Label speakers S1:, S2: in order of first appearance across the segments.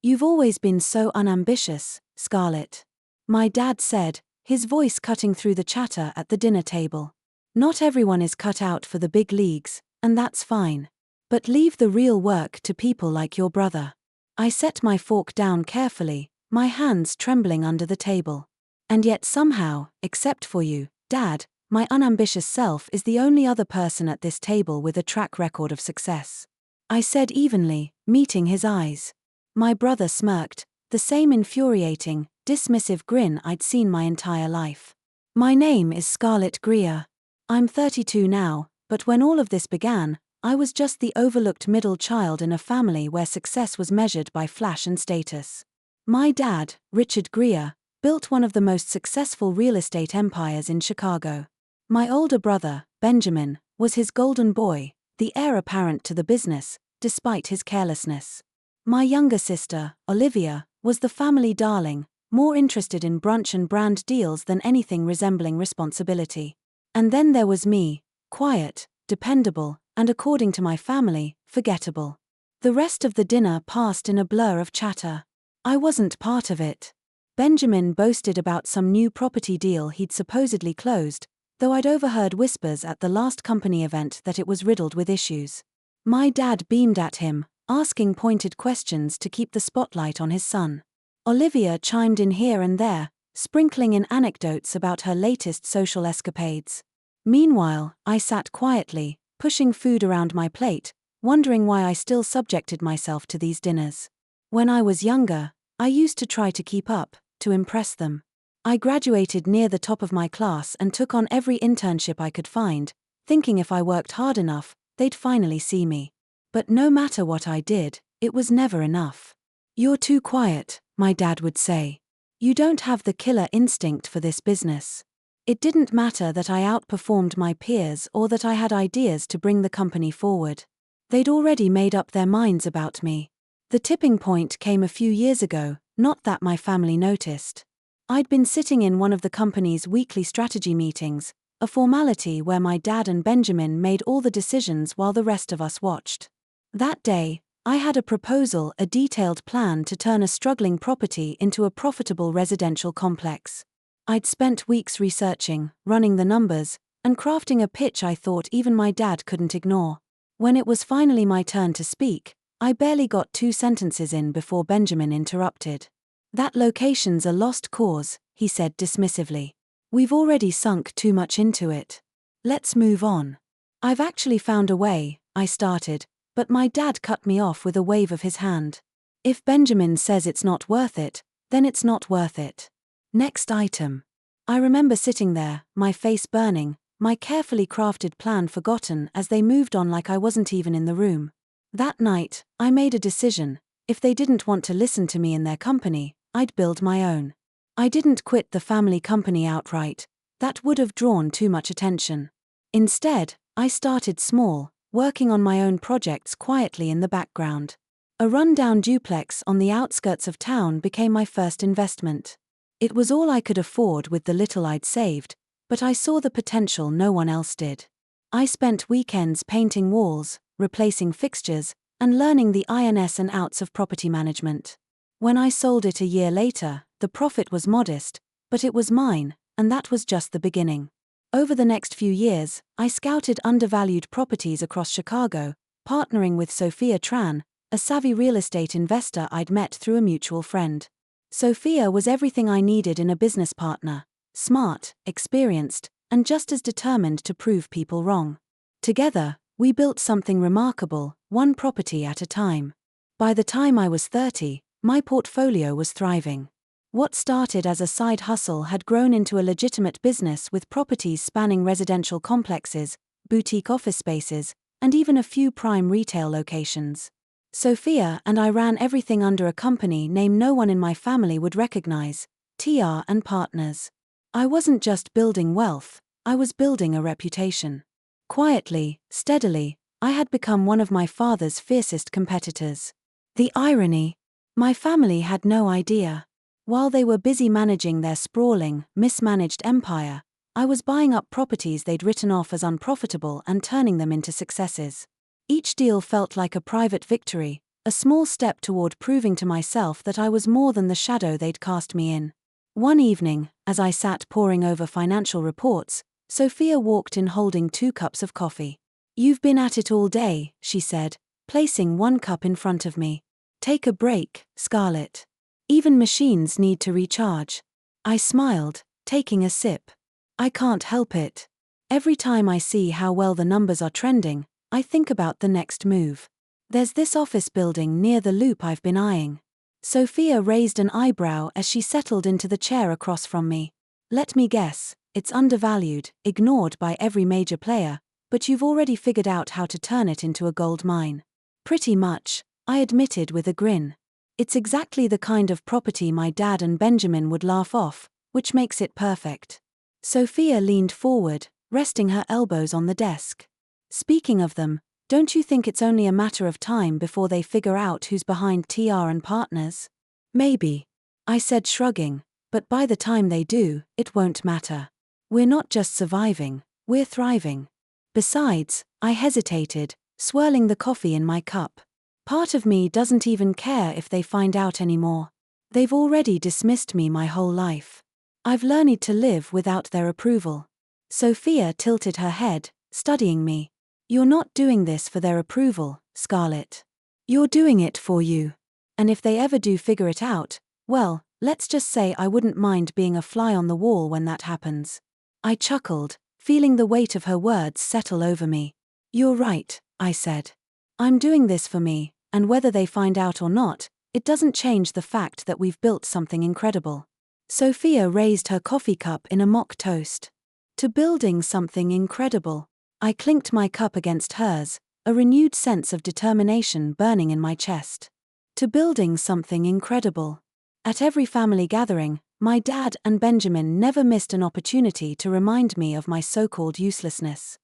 S1: You've always been so unambitious, Scarlett. My dad said, his voice cutting through the chatter at the dinner table. Not everyone is cut out for the big leagues, and that's fine. But leave the real work to people like your brother. I set my fork down carefully, my hands trembling under the table. And yet somehow, except for you, Dad, my unambitious self is the only other person at this table with a track record of success. I said evenly, meeting his eyes. My brother smirked, the same infuriating, dismissive grin I'd seen my entire life. My name is Scarlett Greer. I'm 32 now, but when all of this began, I was just the overlooked middle child in a family where success was measured by flash and status. My dad, Richard Greer, built one of the most successful real estate empires in Chicago. My older brother, Benjamin, was his golden boy, the heir apparent to the business, despite his carelessness. My younger sister, Olivia, was the family darling, more interested in brunch and brand deals than anything resembling responsibility. And then there was me, quiet, dependable, and according to my family, forgettable. The rest of the dinner passed in a blur of chatter. I wasn't part of it. Benjamin boasted about some new property deal he'd supposedly closed, though I'd overheard whispers at the last company event that it was riddled with issues. My dad beamed at him, asking pointed questions to keep the spotlight on his son. Olivia chimed in here and there, sprinkling in anecdotes about her latest social escapades. Meanwhile, I sat quietly, pushing food around my plate, wondering why I still subjected myself to these dinners. When I was younger, I used to try to keep up, to impress them. I graduated near the top of my class and took on every internship I could find, thinking if I worked hard enough, they'd finally see me. But no matter what I did, it was never enough. You're too quiet, my dad would say. You don't have the killer instinct for this business. It didn't matter that I outperformed my peers or that I had ideas to bring the company forward. They'd already made up their minds about me. The tipping point came a few years ago, not that my family noticed. I'd been sitting in one of the company's weekly strategy meetings, a formality where my dad and Benjamin made all the decisions while the rest of us watched. That day, I had a proposal, a detailed plan to turn a struggling property into a profitable residential complex. I'd spent weeks researching, running the numbers, and crafting a pitch I thought even my dad couldn't ignore. When it was finally my turn to speak, I barely got 2 sentences in before Benjamin interrupted. That location's a lost cause, he said dismissively. We've already sunk too much into it. Let's move on. I've actually found a way, I started, but my dad cut me off with a wave of his hand. If Benjamin says it's not worth it, then it's not worth it. Next item. I remember sitting there, my face burning, my carefully crafted plan forgotten as they moved on like I wasn't even in the room. That night, I made a decision. If they didn't want to listen to me in their company, I'd build my own. I didn't quit the family company outright. That would have drawn too much attention. Instead, I started small, working on my own projects quietly in the background. A rundown duplex on the outskirts of town became my first investment. It was all I could afford with the little I'd saved, but I saw the potential no one else did. I spent weekends painting walls, replacing fixtures, and learning the ins and outs of property management. When I sold it a year later, the profit was modest, but it was mine, and that was just the beginning. Over the next few years, I scouted undervalued properties across Chicago, partnering with Sophia Tran, a savvy real estate investor I'd met through a mutual friend. Sophia was everything I needed in a business partner: smart, experienced, and just as determined to prove people wrong. Together, we built something remarkable, one property at a time. By the time I was 30, my portfolio was thriving. What started as a side hustle had grown into a legitimate business with properties spanning residential complexes, boutique office spaces, and even a few prime retail locations. Sophia and I ran everything under a company name no one in my family would recognize, TR and Partners. I wasn't just building wealth, I was building a reputation. Quietly, steadily, I had become one of my father's fiercest competitors. The irony: my family had no idea. While they were busy managing their sprawling, mismanaged empire, I was buying up properties they'd written off as unprofitable and turning them into successes. Each deal felt like a private victory, a small step toward proving to myself that I was more than the shadow they'd cast me in. One evening, as I sat poring over financial reports, Sophia walked in holding 2 cups of coffee. "You've been at it all day," she said, placing 1 cup in front of me. "Take a break, Scarlett. Even machines need to recharge." I smiled, taking a sip. I can't help it. Every time I see how well the numbers are trending, I think about the next move. "There's this office building near the Loop I've been eyeing." Sophia raised an eyebrow as she settled into the chair across from me. "Let me guess, it's undervalued, ignored by every major player, but you've already figured out how to turn it into a gold mine." "Pretty much," I admitted with a grin. "It's exactly the kind of property my dad and Benjamin would laugh off, which makes it perfect." Sophia leaned forward, resting her elbows on the desk. "Speaking of them, don't you think it's only a matter of time before they figure out who's behind TR and Partners?" "Maybe," I said, shrugging, "but by the time they do, it won't matter. We're not just surviving, we're thriving." Besides, I hesitated, swirling the coffee in my cup. Part of me doesn't even care if they find out anymore. They've already dismissed me my whole life. I've learned to live without their approval. Sophia tilted her head, studying me. "You're not doing this for their approval, Scarlett. You're doing it for you. And if they ever do figure it out, well, let's just say I wouldn't mind being a fly on the wall when that happens." I chuckled, feeling the weight of her words settle over me. "You're right," I said. "I'm doing this for me, and whether they find out or not, it doesn't change the fact that we've built something incredible." Sophia raised her coffee cup in a mock toast. "To building something incredible." I clinked my cup against hers, a renewed sense of determination burning in my chest. To building something incredible. At every family gathering, my dad and Benjamin never missed an opportunity to remind me of my so-called uselessness.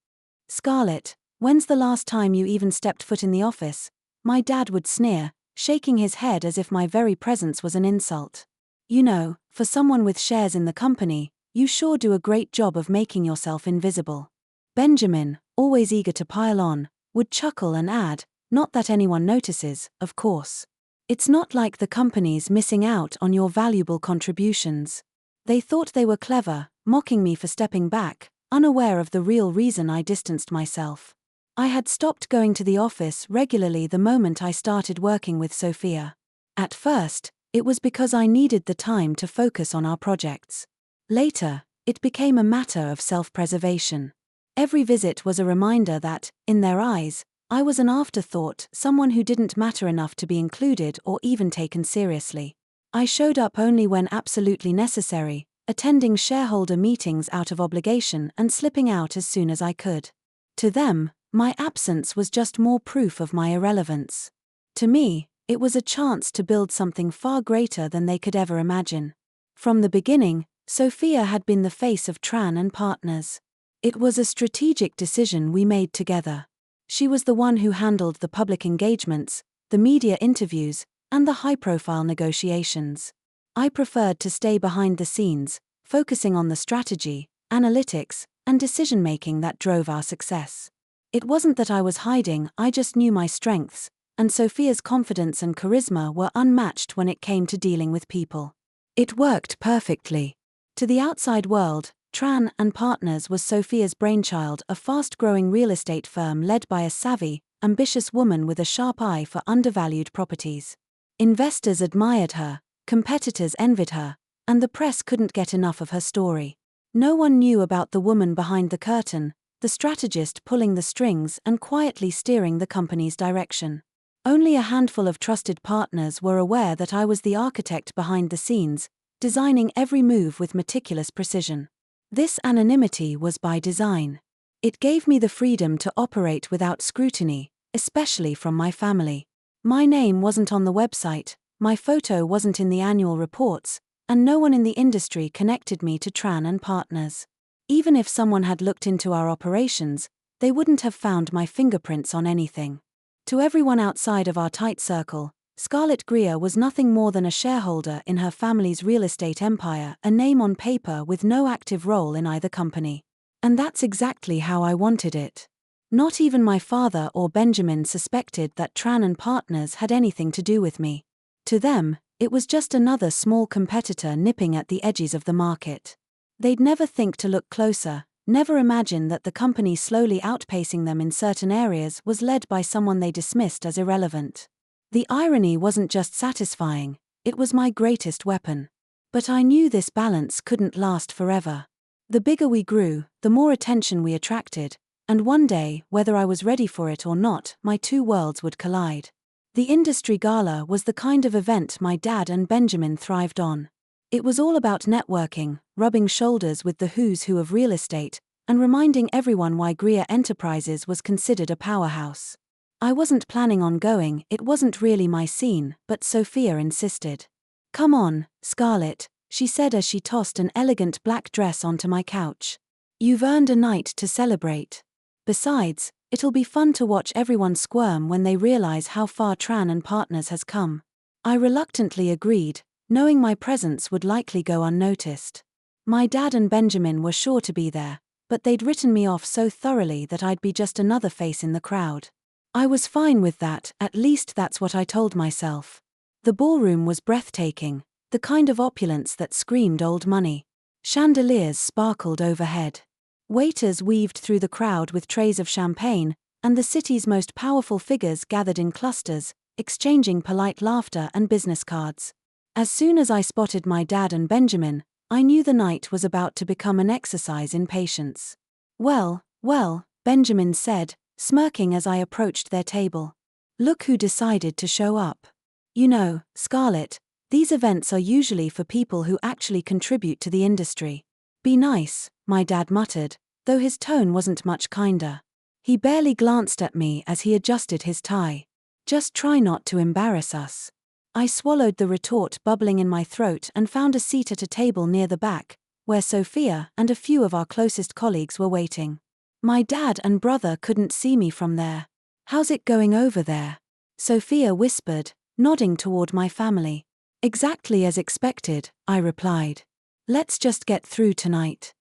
S1: "Scarlett, when's the last time you even stepped foot in the office?" my dad would sneer, shaking his head as if my very presence was an insult. "You know, for someone with shares in the company, you sure do a great job of making yourself invisible." Benjamin, always eager to pile on, would chuckle and add, "Not that anyone notices, of course. It's not like the company's missing out on your valuable contributions." They thought they were clever, mocking me for stepping back, unaware of the real reason I distanced myself. I had stopped going to the office regularly the moment I started working with Sophia. At first, it was because I needed the time to focus on our projects. Later, it became a matter of self-preservation. Every visit was a reminder that, in their eyes, I was an afterthought, someone who didn't matter enough to be included or even taken seriously. I showed up only when absolutely necessary, attending shareholder meetings out of obligation and slipping out as soon as I could. To them, my absence was just more proof of my irrelevance. To me, it was a chance to build something far greater than they could ever imagine. From the beginning, Sophia had been the face of Tran and Partners. It was a strategic decision we made together. She was the one who handled the public engagements, the media interviews, and the high-profile negotiations. I preferred to stay behind the scenes, focusing on the strategy, analytics, and decision-making that drove our success. It wasn't that I was hiding, I just knew my strengths, and Sophia's confidence and charisma were unmatched when it came to dealing with people. It worked perfectly. To the outside world, Tran and Partners was Sophia's brainchild, a fast-growing real estate firm led by a savvy, ambitious woman with a sharp eye for undervalued properties. Investors admired her, competitors envied her, and the press couldn't get enough of her story. No one knew about the woman behind the curtain, the strategist pulling the strings and quietly steering the company's direction. Only a handful of trusted partners were aware that I was the architect behind the scenes, designing every move with meticulous precision. This anonymity was by design. It gave me the freedom to operate without scrutiny, especially from my family. My name wasn't on the website, my photo wasn't in the annual reports, and no one in the industry connected me to Tran and Partners. Even if someone had looked into our operations, they wouldn't have found my fingerprints on anything. To everyone outside of our tight circle, Scarlett Greer was nothing more than a shareholder in her family's real estate empire, a name on paper with no active role in either company. And that's exactly how I wanted it. Not even my father or Benjamin suspected that Tran and Partners had anything to do with me. To them, it was just another small competitor nipping at the edges of the market. They'd never think to look closer, never imagine that the company slowly outpacing them in certain areas was led by someone they dismissed as irrelevant. The irony wasn't just satisfying, it was my greatest weapon. But I knew this balance couldn't last forever. The bigger we grew, the more attention we attracted, and one day, whether I was ready for it or not, my two worlds would collide. The industry gala was the kind of event my dad and Benjamin thrived on. It was all about networking, rubbing shoulders with the who's who of real estate, and reminding everyone why Greer Enterprises was considered a powerhouse. I wasn't planning on going, it wasn't really my scene, but Sophia insisted. "Come on, Scarlett," she said as she tossed an elegant black dress onto my couch. "You've earned a night to celebrate. Besides, it'll be fun to watch everyone squirm when they realize how far Tran and Partners has come." I reluctantly agreed, knowing my presence would likely go unnoticed. My dad and Benjamin were sure to be there, but they'd written me off so thoroughly that I'd be just another face in the crowd. I was fine with that, at least that's what I told myself. The ballroom was breathtaking, the kind of opulence that screamed old money. Chandeliers sparkled overhead. Waiters weaved through the crowd with trays of champagne, and the city's most powerful figures gathered in clusters, exchanging polite laughter and business cards. As soon as I spotted my dad and Benjamin, I knew the night was about to become an exercise in patience. Well, Benjamin said, smirking as I approached their table. "Look who decided to show up. You know, Scarlett, these events are usually for people who actually contribute to the industry." "Be nice," my dad muttered, though his tone wasn't much kinder. He barely glanced at me as he adjusted his tie. "Just try not to embarrass us." I swallowed the retort bubbling in my throat and found a seat at a table near the back, where Sophia and a few of our closest colleagues were waiting. My dad and brother couldn't see me from there. "How's it going over there?" Sophia whispered, nodding toward my family. "Exactly as expected," I replied. "Let's just get through tonight."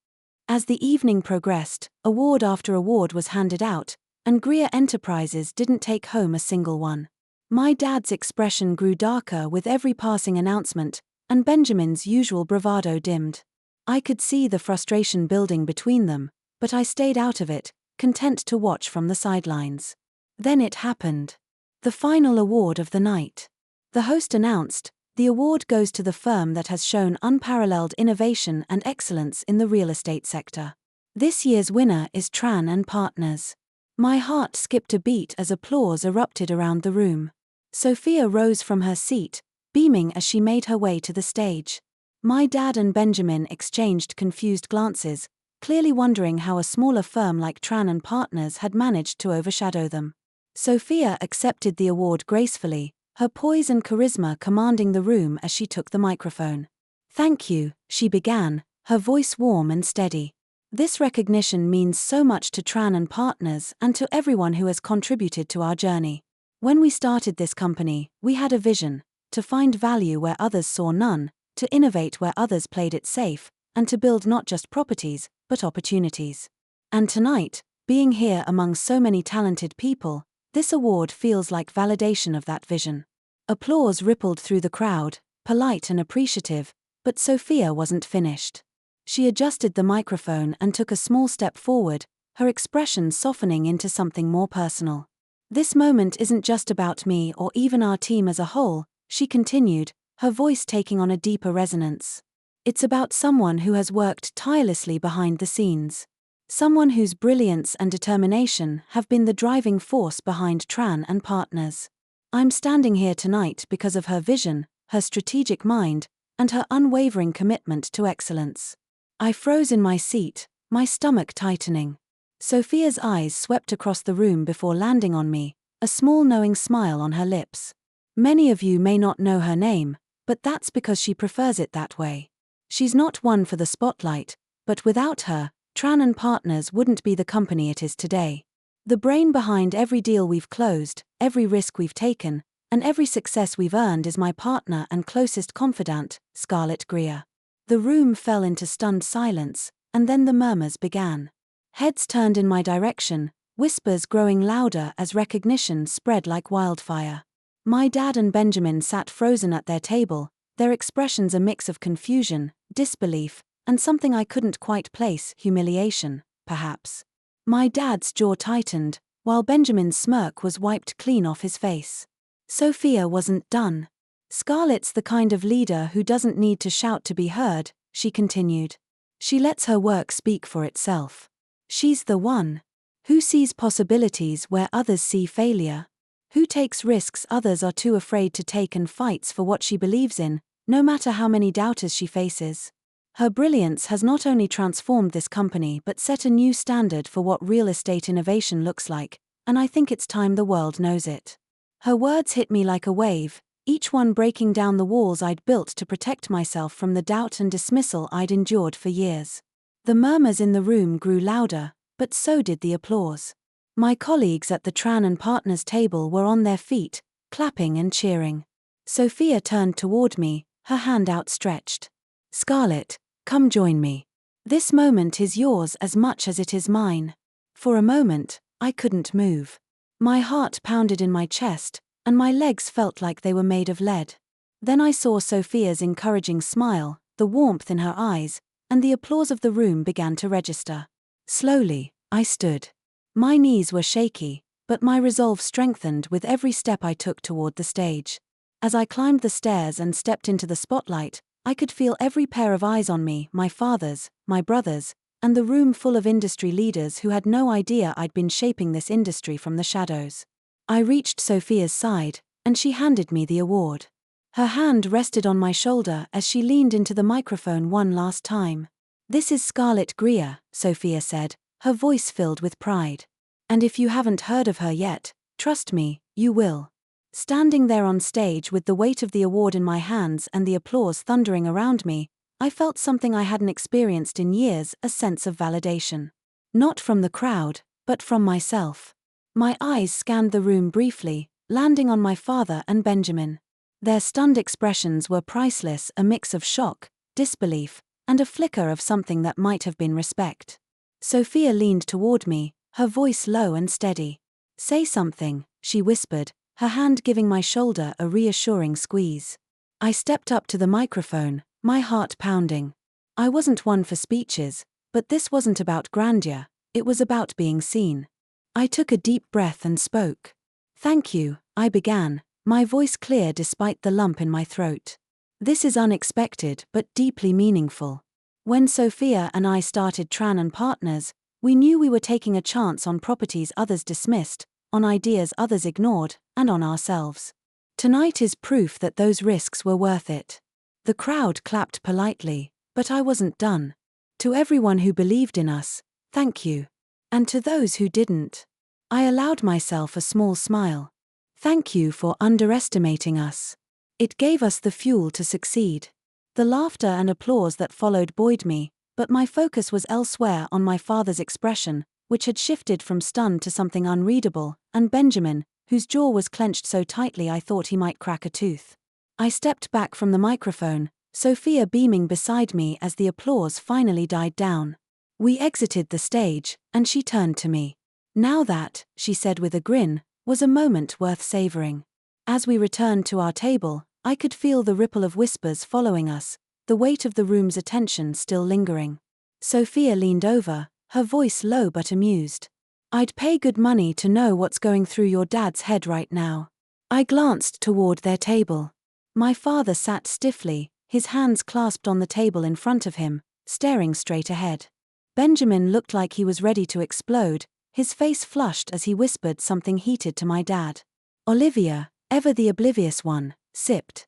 S1: As the evening progressed, award after award was handed out, and Greer Enterprises didn't take home a single one. My dad's expression grew darker with every passing announcement, and Benjamin's usual bravado dimmed. I could see the frustration building between them, but I stayed out of it, content to watch from the sidelines. Then it happened. The final award of the night. The host announced, "The award goes to the firm that has shown unparalleled innovation and excellence in the real estate sector. This year's winner is Tran and Partners." My heart skipped a beat as applause erupted around the room. Sophia rose from her seat, beaming as she made her way to the stage. My dad and Benjamin exchanged confused glances, clearly wondering how a smaller firm like Tran and Partners had managed to overshadow them. Sophia accepted the award gracefully, her poise and charisma commanding the room as she took the microphone. "Thank you," she began, her voice warm and steady. "This recognition means so much to Tran and Partners and to everyone who has contributed to our journey. When we started this company, we had a vision: to find value where others saw none, to innovate where others played it safe, and to build not just properties, but opportunities. And tonight, being here among so many talented people, this award feels like validation of that vision." Applause rippled through the crowd, polite and appreciative, but Sophia wasn't finished. She adjusted the microphone and took a small step forward, her expression softening into something more personal. "This moment isn't just about me or even our team as a whole," she continued, her voice taking on a deeper resonance. "It's about someone who has worked tirelessly behind the scenes. Someone whose brilliance and determination have been the driving force behind Tran and Partners. I'm standing here tonight because of her vision, her strategic mind, and her unwavering commitment to excellence." I froze in my seat, my stomach tightening. Sophia's eyes swept across the room before landing on me, a small knowing smile on her lips. "Many of you may not know her name, but that's because she prefers it that way. She's not one for the spotlight, but without her, Tran and Partners wouldn't be the company it is today. The brain behind every deal we've closed, every risk we've taken, and every success we've earned is my partner and closest confidant, Scarlett Greer." The room fell into stunned silence, and then the murmurs began. Heads turned in my direction, whispers growing louder as recognition spread like wildfire. My dad and Benjamin sat frozen at their table, their expressions a mix of confusion, disbelief, and something I couldn't quite place, humiliation, perhaps. My dad's jaw tightened, while Benjamin's smirk was wiped clean off his face. Sophia wasn't done. Scarlett's the kind of leader who doesn't need to shout to be heard, she continued. She lets her work speak for itself. She's the one who sees possibilities where others see failure, who takes risks others are too afraid to take and fights for what she believes in, no matter how many doubters she faces. Her brilliance has not only transformed this company but set a new standard for what real estate innovation looks like, and I think it's time the world knows it. Her words hit me like a wave, each one breaking down the walls I'd built to protect myself from the doubt and dismissal I'd endured for years. The murmurs in the room grew louder, but so did the applause. My colleagues at the Tran and Partners table were on their feet, clapping and cheering. Sophia turned toward me, her hand outstretched. Scarlett, come join me. This moment is yours as much as it is mine. For a moment, I couldn't move. My heart pounded in my chest, and my legs felt like they were made of lead. Then I saw Sophia's encouraging smile, the warmth in her eyes, and the applause of the room began to register. Slowly, I stood. My knees were shaky, but my resolve strengthened with every step I took toward the stage. As I climbed the stairs and stepped into the spotlight, I could feel every pair of eyes on me, my father's, my brother's, and the room full of industry leaders who had no idea I'd been shaping this industry from the shadows. I reached Sophia's side, and she handed me the award. Her hand rested on my shoulder as she leaned into the microphone one last time. This is Scarlett Greer, Sophia said, her voice filled with pride. And if you haven't heard of her yet, trust me, you will. Standing there on stage with the weight of the award in my hands and the applause thundering around me, I felt something I hadn't experienced in years, a sense of validation. Not from the crowd, but from myself. My eyes scanned the room briefly, landing on my father and Benjamin. Their stunned expressions were priceless, a mix of shock, disbelief, and a flicker of something that might have been respect. Sophia leaned toward me, her voice low and steady. Say something, she whispered, her hand giving my shoulder a reassuring squeeze. I stepped up to the microphone, my heart pounding. I wasn't one for speeches, but this wasn't about grandeur, it was about being seen. I took a deep breath and spoke. Thank you, I began, my voice clear despite the lump in my throat. This is unexpected but deeply meaningful. When Sophia and I started Tran and Partners, we knew we were taking a chance on properties others dismissed, on ideas others ignored, and on ourselves. Tonight is proof that those risks were worth it. The crowd clapped politely, but I wasn't done. To everyone who believed in us, thank you. And to those who didn't, I allowed myself a small smile. Thank you for underestimating us. It gave us the fuel to succeed. The laughter and applause that followed buoyed me, but my focus was elsewhere, on my father's expression, which had shifted from stunned to something unreadable, and Benjamin, whose jaw was clenched so tightly I thought he might crack a tooth. I stepped back from the microphone, Sophia beaming beside me as the applause finally died down. We exited the stage, and she turned to me. Now that, she said with a grin, was a moment worth savoring. As we returned to our table, I could feel the ripple of whispers following us, the weight of the room's attention still lingering. Sophia leaned over, her voice low but amused. I'd pay good money to know what's going through your dad's head right now. I glanced toward their table. My father sat stiffly, his hands clasped on the table in front of him, staring straight ahead. Benjamin looked like he was ready to explode, his face flushed as he whispered something heated to my dad. Olivia, ever the oblivious one, sipped.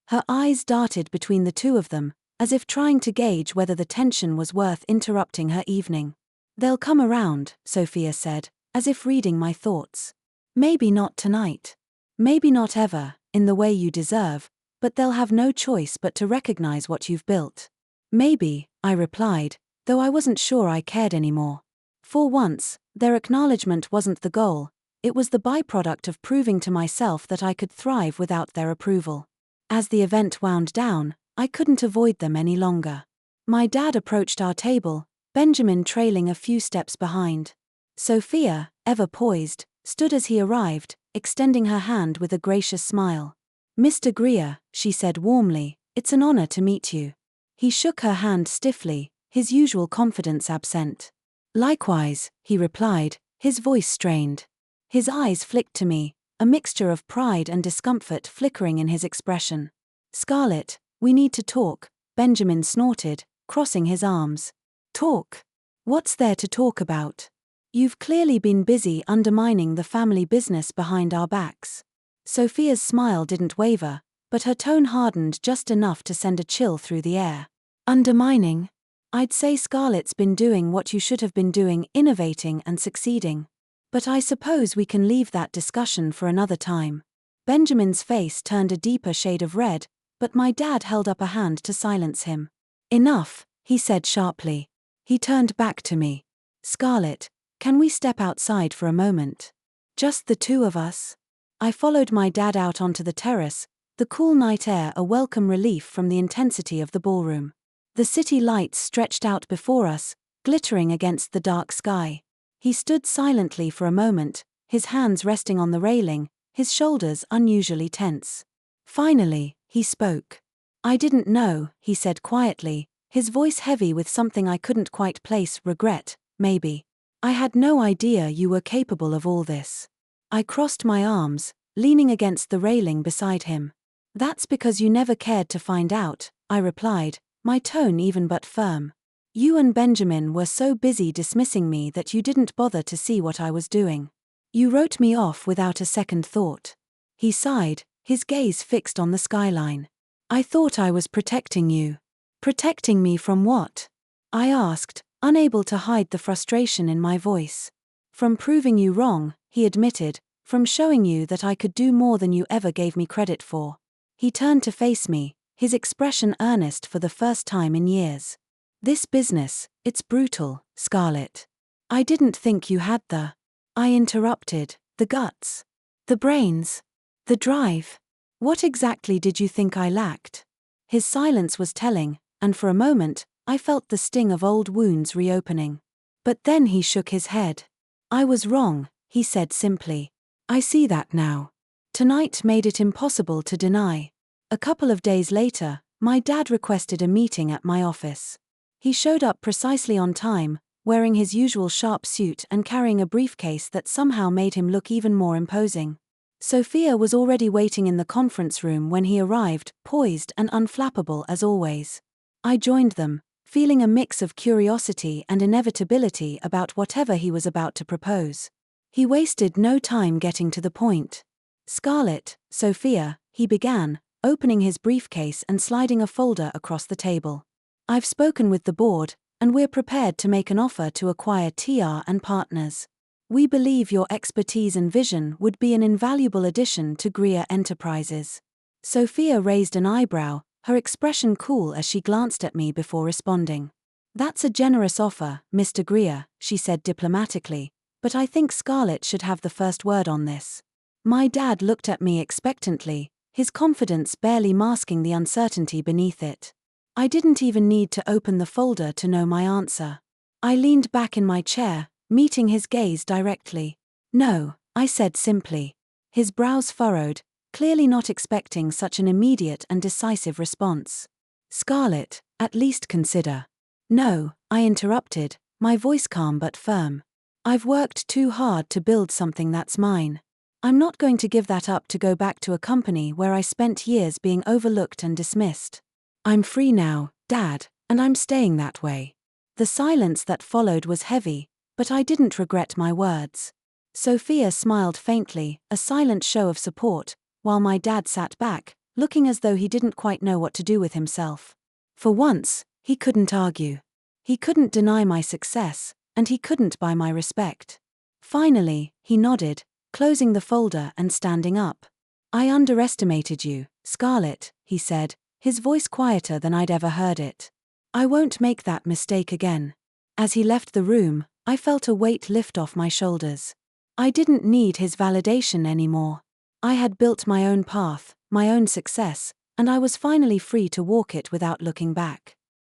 S1: Her eyes darted between the two of them, as if trying to gauge whether the tension was worth interrupting her evening. They'll come around, Sophia said, as if reading my thoughts. Maybe not tonight. Maybe not ever, in the way you deserve, but they'll have no choice but to recognize what you've built. Maybe, I replied, though I wasn't sure I cared anymore. For once, their acknowledgement wasn't the goal, it was the byproduct of proving to myself that I could thrive without their approval. As the event wound down, I couldn't avoid them any longer. My dad approached our table, Benjamin trailing a few steps behind. Sophia, ever poised, stood as he arrived, extending her hand with a gracious smile. "Mr. Greer," she said warmly, "it's an honor to meet you." He shook her hand stiffly, his usual confidence absent. "Likewise," he replied, his voice strained. His eyes flicked to me, a mixture of pride and discomfort flickering in his expression. "Scarlett, we need to talk," Benjamin snorted, crossing his arms. "Talk? What's there to talk about? You've clearly been busy undermining the family business behind our backs." Sophia's smile didn't waver, but her tone hardened just enough to send a chill through the air. "Undermining? I'd say Scarlett's been doing what you should have been doing, innovating and succeeding. But I suppose we can leave that discussion for another time." Benjamin's face turned a deeper shade of red, but my dad held up a hand to silence him. "Enough," he said sharply. He turned back to me. "Scarlett, can we step outside for a moment? Just the two of us?" I followed my dad out onto the terrace, the cool night air a welcome relief from the intensity of the ballroom. The city lights stretched out before us, glittering against the dark sky. He stood silently for a moment, his hands resting on the railing, his shoulders unusually tense. Finally, he spoke. "I didn't know," he said quietly, his voice heavy with something I couldn't quite place, regret, maybe. "I had no idea you were capable of all this." I crossed my arms, leaning against the railing beside him. "That's because you never cared to find out," I replied, my tone even but firm. "You and Benjamin were so busy dismissing me that you didn't bother to see what I was doing. You wrote me off without a second thought." He sighed, his gaze fixed on the skyline. "I thought I was protecting you." "Protecting me from what?" I asked, unable to hide the frustration in my voice. "From proving you wrong," he admitted, "from showing you that I could do more than you ever gave me credit for." He turned to face me, his expression earnest for the first time in years. "This business, it's brutal, Scarlett. I didn't think you had the—" I interrupted, "the guts, the brains, the drive. What exactly did you think I lacked?" His silence was telling, and for a moment, I felt the sting of old wounds reopening. But then he shook his head. "I was wrong," he said simply. "I see that now." Tonight made it impossible to deny. A couple of days later, my dad requested a meeting at my office. He showed up precisely on time, wearing his usual sharp suit and carrying a briefcase that somehow made him look even more imposing. Sophia was already waiting in the conference room when he arrived, poised and unflappable as always. I joined them, feeling a mix of curiosity and inevitability about whatever he was about to propose. He wasted no time getting to the point. "Scarlett, Sophia," he began, opening his briefcase and sliding a folder across the table. "I've spoken with the board, and we're prepared to make an offer to acquire TR and Partners. We believe your expertise and vision would be an invaluable addition to Greer Enterprises." Sophia raised an eyebrow, her expression cool as she glanced at me before responding. "That's a generous offer, Mr. Greer," she said diplomatically, "but I think Scarlett should have the first word on this." My dad looked at me expectantly, his confidence barely masking the uncertainty beneath it. I didn't even need to open the folder to know my answer. I leaned back in my chair, meeting his gaze directly. "No," I said simply. His brows furrowed, clearly not expecting such an immediate and decisive response. "Scarlett, at least consider." "No," I interrupted, my voice calm but firm. "I've worked too hard to build something that's mine. I'm not going to give that up to go back to a company where I spent years being overlooked and dismissed. I'm free now, Dad, and I'm staying that way." The silence that followed was heavy, but I didn't regret my words. Sophia smiled faintly, a silent show of support, while my dad sat back, looking as though he didn't quite know what to do with himself. For once, he couldn't argue. He couldn't deny my success, and he couldn't buy my respect. Finally, he nodded, closing the folder and standing up. "I underestimated you, Scarlett," he said, his voice quieter than I'd ever heard it. "I won't make that mistake again." As he left the room, I felt a weight lift off my shoulders. I didn't need his validation anymore. I had built my own path, my own success, and I was finally free to walk it without looking back.